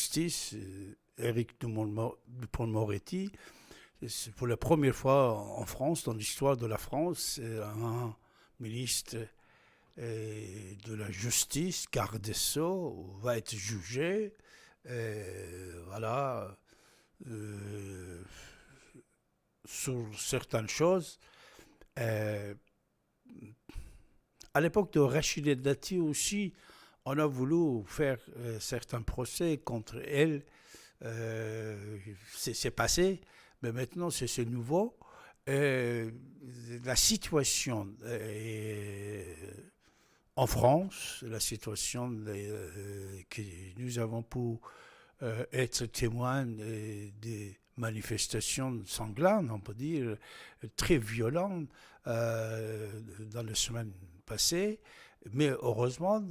justice, Éric Dupond-Moretti, c'est pour la première fois en France, dans l'histoire de la France, un ministre de la justice, garde des Sceaux, va être jugé. Voilà. Euh, sur certaines choses. Euh, à l'époque de Rachida Dati aussi, on a voulu faire certains procès contre elle. C'est passé, mais maintenant c'est nouveau. La situation en France, la situation que nous avons pu être témoins des manifestations sanglantes, on peut dire, très violentes dans les semaines passées. Mais heureusement,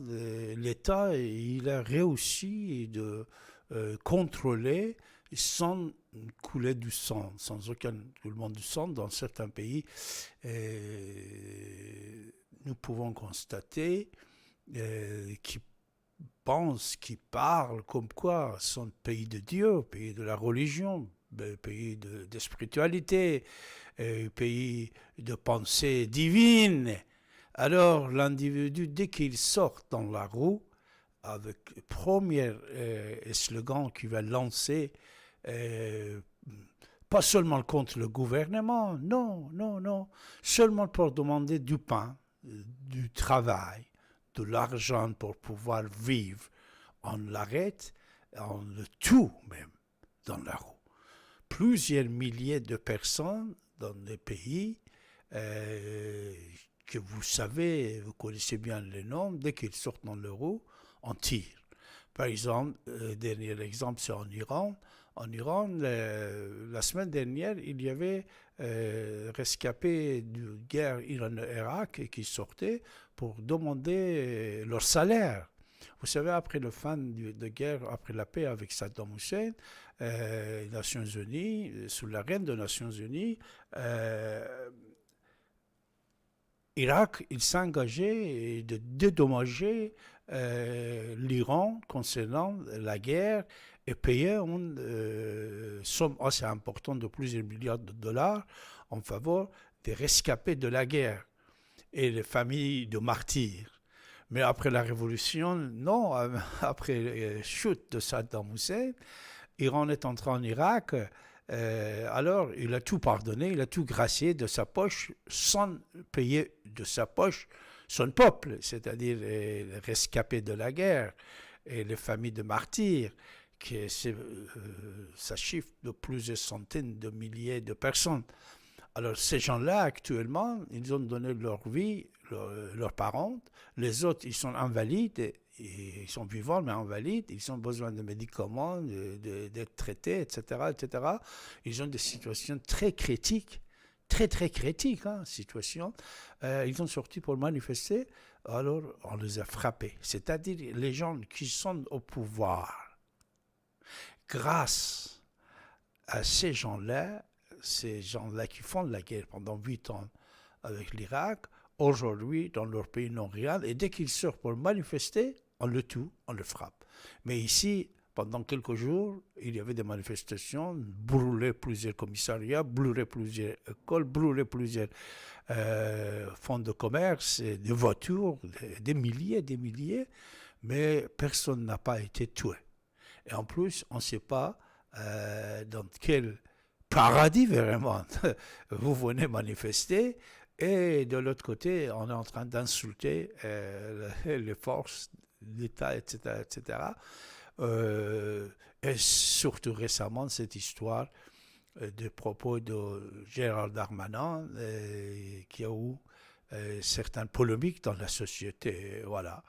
l'État il a réussi de contrôler sans couler du sang, sans aucun coulement du sang dans certains pays. Nous pouvons constater qu'ils pensent, qui parlent comme quoi sont pays de Dieu, pays de la religion, pays de spiritualité, pays de pensée divine. Alors l'individu, dès qu'il sort dans la rue, avec le premier slogan qu'il va lancer, pas seulement contre le gouvernement, non, non, non, seulement pour demander du pain, du travail, de l'argent pour pouvoir vivre. On l'arrête, on le tue même dans la rue. Plusieurs milliers de personnes dans les pays que vous savez, vous connaissez bien les noms, dès qu'ils sortent dans la rue, on tire. Par exemple, dernier exemple, c'est en Iran. En Iran, la semaine dernière, il y avait rescapés de guerre Iran-Irak qui sortaient pour demander leur salaire. Vous savez, après la fin de guerre, après la paix avec Saddam Hussein, les Nations Unies, sous la reine des Nations Unies, Irak, il s'est engagé de dédommager l'Iran concernant la guerre et payer une somme assez importante de plusieurs milliards de dollars en faveur des rescapés de la guerre et les familles de martyrs. Mais après la révolution, non, après la chute de Saddam Hussein, l'Iran est entré en Irak. Alors, il a tout pardonné, il a tout gracié de sa poche sans payer de sa poche son peuple, c'est-à-dire les rescapés de la guerre et les familles de martyrs, ça chiffre de plusieurs centaines de milliers de personnes. Alors, ces gens-là, actuellement, ils ont donné leur vie, leurs parents. Les autres, ils sont invalides, ils sont vivants, mais invalides. Ils ont besoin de médicaments, d'être traités, etc., etc. Ils ont des situations très critiques, très, très critiques, situation. Ils ont sorti pour manifester, alors on les a frappés. C'est-à-dire les gens qui sont au pouvoir, grâce à ces gens-là qui font la guerre pendant 8 ans avec l'Irak, aujourd'hui, dans leur pays, n'ont rien. Et dès qu'ils sortent pour manifester, on le tue, on le frappe. Mais ici, pendant quelques jours, il y avait des manifestations, brûler plusieurs commissariats, brûler plusieurs écoles, brûler plusieurs fonds de commerce, des voitures, des milliers, mais personne n'a pas été tué. Et en plus, on ne sait pas dans quel paradis vraiment vous venez manifester, et de l'autre côté, on est en train d'insulter les forces, l'État, etc., etc. Et surtout récemment, cette histoire des propos de Gérald Darmanin qui a eu certaines polémiques dans la société. Voilà.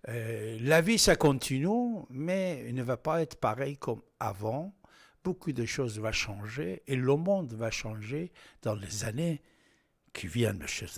La vie, ça continue, mais il ne va pas être pareil comme avant. Beaucoup de choses vont changer et le monde va changer dans les années qui viennent, mes chers amis.